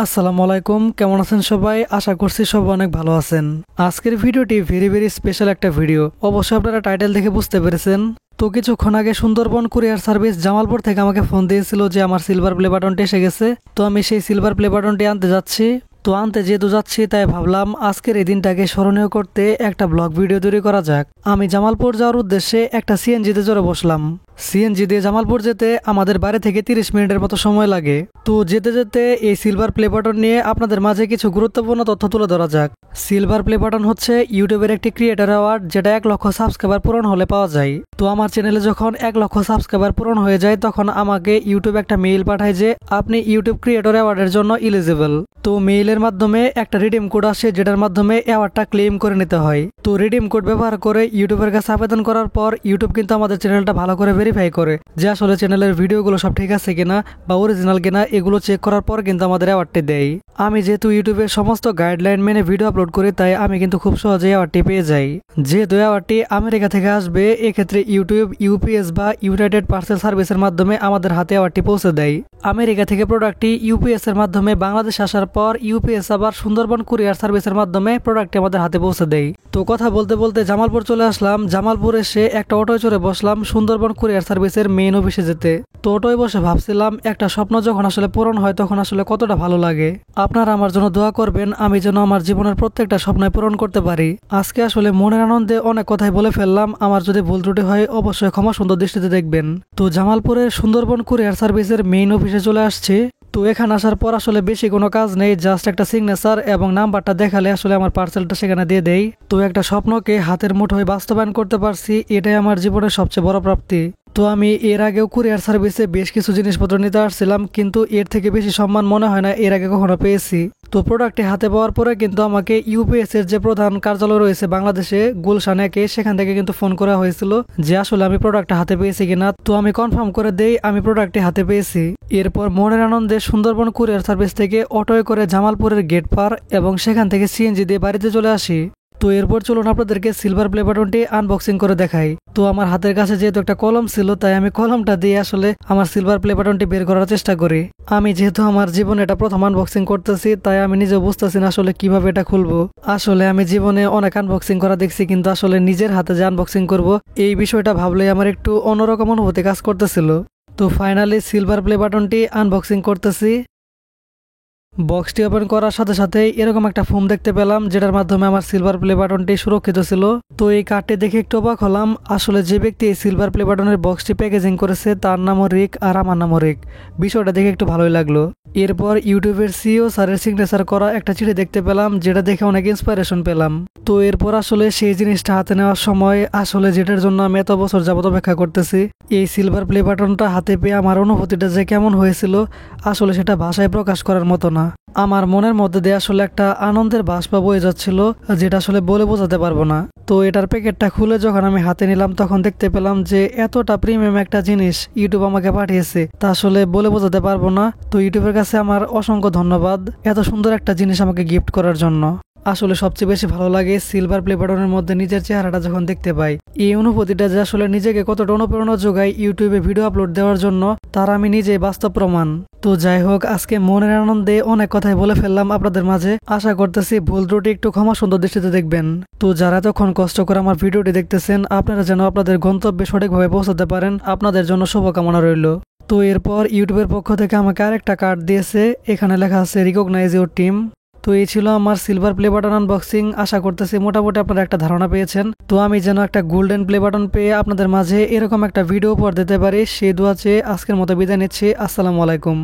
আসসালামু আলাইকুম, কেমন আছেন সবাই? আশা করছি সবাই অনেক ভালো আছেন। আজকের ভিডিওটি ভেরি স্পেশাল একটা ভিডিও। অবশ্যই আপনারা টাইটেল দেখে বুঝতে পেরেছেন। তো কিছুক্ষণ আগে সুন্দরবন কুরিয়ার সার্ভিস জামালপুর থেকে আমাকে ফোন দিয়েছিল যে আমার সিলভার প্লে বাটনটি এসে গেছে। তো আমি সেই সিলভার প্লে বাটনটি আনতে যাচ্ছি। তো আনতে যেহেতু যাচ্ছি তাই ভাবলাম আজকের এই দিনটাকে স্মরণীয় করতে একটা ব্লগ ভিডিও তৈরি করা যাক। আমি জামালপুর যাওয়ার উদ্দেশ্যে একটা সিএনজিতে চড়ে বসলাম। সিএনজি দিয়ে জামালপুর যেতে আমাদের বাড়ি থেকে 30 মিনিটের মতো সময় লাগে। তো যেতে যেতে এই সিলভার প্লে বাটন নিয়ে আপনাদের মাঝে কিছু গুরুত্বপূর্ণ তথ্য তুলে ধরা যাক। সিলভার প্লে বাটন হচ্ছে ইউটিউবের একটি ক্রিয়েটর অ্যাওয়ার্ড, যেটা 1 লক্ষ সাবস্ক্রাইবার পূরণ হলে পাওয়া যায়। তো আমার চ্যানেলে যখন 1 লক্ষ সাবস্ক্রাইবার পূরণ হয়ে যায় তখন আমাকে ইউটিউব একটা মেইল পাঠায় যে আপনি ইউটিউব ক্রিয়েটর অ্যাওয়ার্ডের জন্য এলিজিবল। তো মেইলের মাধ্যমে একটা রিডিম কোড আসে, যেটার মাধ্যমে অ্যাওয়ার্ডটা ক্লেম করে নিতে হয়। তো রিডিম কোড ব্যবহার করে ইউটিউবের কাছে আবেদন করার পর ইউটিউব কিন্তু আমাদের চ্যানেলটা ভালো করে ভেরিফাই করে যে আসলে চ্যানেলের ভিডিওগুলো সব ঠিক আছে কিনা বা অরিজিনাল কিনা, এগুলো চেক করার পর কিন্তু আমাদের অ্যাওয়ার্ডটি দেয়। আমি যেহেতু ইউটিউবের সমস্ত গাইডলাইন মেনে ভিডিও আপলোড করি তাই আমি কিন্তু খুব সহজেই অ্যাওয়ার্ডটি পেয়ে যাই। যেহেতু অ্যাওয়ার্ডটি আমেরিকা থেকে আসবে, এক্ষেত্রে ইউটিউব ইউপিএস বা ইউনাইটেড পার্সেল সার্ভিসের মাধ্যমে আমাদের হাতে অ্যাওয়ার্ডটি পৌঁছে দেয়। আমেরিকা থেকে প্রোডাক্টটি ইউপিএস এর মাধ্যমে বাংলাদেশ আসার পর ইউপিএস আবার সুন্দরবন কুরিয়ার সার্ভিসের মাধ্যমে প্রোডাক্টটি আমাদের হাতে পৌঁছে দেয়। তো কথা বলতে বলতে জামালপুর চলে আসলাম। জামালপুর এসে একটা অটোয় চড়ে বসলাম সুন্দরবন কুরিয়ার সার্ভিসের মেইন অফিসে যেতে। তো অটোয় বসে ভাবছিলাম একটা স্বপ্ন যখন আসলে পূরণ হয় তখন আসলে কতটা ভালো লাগে। আপনারা আমার জন্য দোয়া করবেন আমি যেন আমার জীবনের প্রত্যেকটা স্বপ্ন পূরণ করতে পারি। আজকে আসলে মনের আনন্দে অনেক কথাই বলে ফেললাম, আমার যদি ভুল ত্রুটি হয় অবশ্যই ক্ষমা সুন্দর দৃষ্টিতে দেখবেন। তো জামালপুরের সুন্দরবন কুরিয়ার সার্ভিসের মেইন অফিসে চলে আসছে। তো এখানে আসার পর আসলে বেশি কোনো কাজ নেই, জাস্ট একটা সিগনেচার এবং নাম্বারটা দেখালে আসলে আমার পার্সেলটা সেখানে দিয়ে দেই। তো একটা স্বপ্নকে হাতের মুঠোয় বাস্তবায়ন করতে পারছি, এটাই আমার জীবনের সবচেয়ে বড় প্রাপ্তি। তো আমি এর আগেও কুরিয়ার সার্ভিসে বেশ কিছু জিনিসপত্র নিতে আসছিলাম, কিন্তু এর থেকে বেশি সম্মান মনে হয় না এর আগে কখনো পেয়েছি। তো প্রোডাক্টটি হাতে পাওয়ার পরে কিন্তু আমাকে ইউপিএস এর যে প্রধান কার্যালয় রয়েছে বাংলাদেশে গুলশানেকে, সেখান থেকে কিন্তু ফোন করা হয়েছিল যে আসলে আমি প্রোডাক্টটা হাতে পেয়েছি কিনা। তো আমি কনফার্ম করে দেই আমি প্রোডাক্টটি হাতে পেয়েছি। এরপর মনের আনন্দে সুন্দরবন কুরিয়ার সার্ভিস থেকে অটোয় করে জামালপুরের গেট পার এবং সেখান থেকে সিএনজি দিয়ে বাড়িতে চলে আসি। তো এরপর চলুন আপনাদেরকে সিলভার প্লে বাটনটি আনবক্সিং করে দেখাই। তো আমার হাতের কাছে যেহেতু একটা কলম ছিল তাই আমি কলমটা দিয়ে আসলে আমার সিলভার প্লে বাটনটি বের করার চেষ্টা করি। আমি যেহেতু আমার জীবনে এটা প্রথম আনবক্সিং করতেছি তাই আমি নিজে বুঝতেছি না আসলে কিভাবে এটা খুলবো। আসলে আমি জীবনে অনেক আনবক্সিং করা দেখছি, কিন্তু আসলে নিজের হাতে যে আনবক্সিং করব এই বিষয়টা ভাবলে আমার একটু অন্যরকম অনুভূতি কাজ করতেছিল। তো ফাইনালি সিলভার প্লে বাটনটি আনবক্সিং করতেছি। বক্সটি ওপেন করার সাথে সাথে এরকম একটা ফোম দেখতে পেলাম, যেটার মাধ্যমে আমার সিলভার প্লে বাটনটি সুরক্ষিত ছিল। তো এই কার্ডটি দেখে একটু অবাক হলাম। আসলে যে ব্যক্তি এই সিলভার প্লে বাটনের বক্সটি প্যাকেজিং করেছে তার নামও রিক আর আমার নামও রিক। বিষয়টা দেখে একটু ভালোই লাগলো। এরপর ইউটিউবের সিইও স্যারের সিগনেচার করা একটা চিঠি দেখতে পেলাম, যেটা দেখে অনেক ইন্সপিরেশন পেলাম। তো এরপর আসলে সেই জিনিসটা হাতে নেওয়ার সময় আসলে যেটার জন্য আমি এত বছর যাবত অপেক্ষা করতেছি, এই সিলভার প্লে বাটনটা হাতে পেয়ে আমার অনুভূতিটা যে কেমন হয়েছিল আসলে সেটা ভাষায় প্রকাশ করার মতো না। আমার মনের মধ্যে দিয়ে আসলে একটা আনন্দের বাষ্পা বয়ে যাচ্ছিল, যেটা আসলে বলে বোঝাতে পারবো না। তো এটার প্যাকেটটা খুলে যখন আমি হাতে নিলাম তখন দেখতে পেলাম যে এতটা প্রিমিয়াম একটা জিনিস ইউটিউব আমাকে পাঠিয়েছে তা আসলে বলে বোঝাতে পারবো না। তো ইউটিউবের কাছে আমার অসংখ্য ধন্যবাদ এত সুন্দর একটা জিনিস আমাকে গিফট করার জন্য। আসলে সবচেয়ে বেশি ভালো লাগে সিলভার প্লে বাটনের মধ্যে নিজের চেহারাটা যখন দেখতে পাই। এই অনুভূতিটা যে আসলে নিজেকে কতটা অনুপ্রেরণা যোগায় ইউটিউবে ভিডিও আপলোড দেওয়ার জন্য তার আমি নিজেই বাস্তব প্রমাণ। তো যাই হোক, আজকে মনের আনন্দে অনেক কথাই বলে ফেললাম আপনাদের মাঝে। আশা করতেছি ভুল ত্রুটি একটু ক্ষমা সুন্দর দৃষ্টিতে দেখবেন। তো যারা তখন কষ্ট করে আমার ভিডিওটি দেখতেছেন আপনারা যেন আপনাদের গন্তব্যে সঠিকভাবে পৌঁছাতে পারেন, আপনাদের জন্য শুভকামনা রইল। তো এরপর ইউটিউবের পক্ষ থেকে আমাকে আরেকটা কার্ড দিয়েছে, এখানে লেখা আছে রিকগনাইজ ইউর টিম। তো এই ছিল আমার সিলভার প্লে বাটন আনবক্সিং। আশা করতেছি মোটামুটি আপনারা একটা ধারণা পেয়েছেন। তো আমি যেন একটা গোল্ডেন প্লে বাটন পেয়ে আপনাদের মাঝে এরকম একটা ভিডিও উপহার দিতে পারি সেই দোয়া চেয়ে আজকের মতো বিদায় নিচ্ছি। আসসালামু আলাইকুম।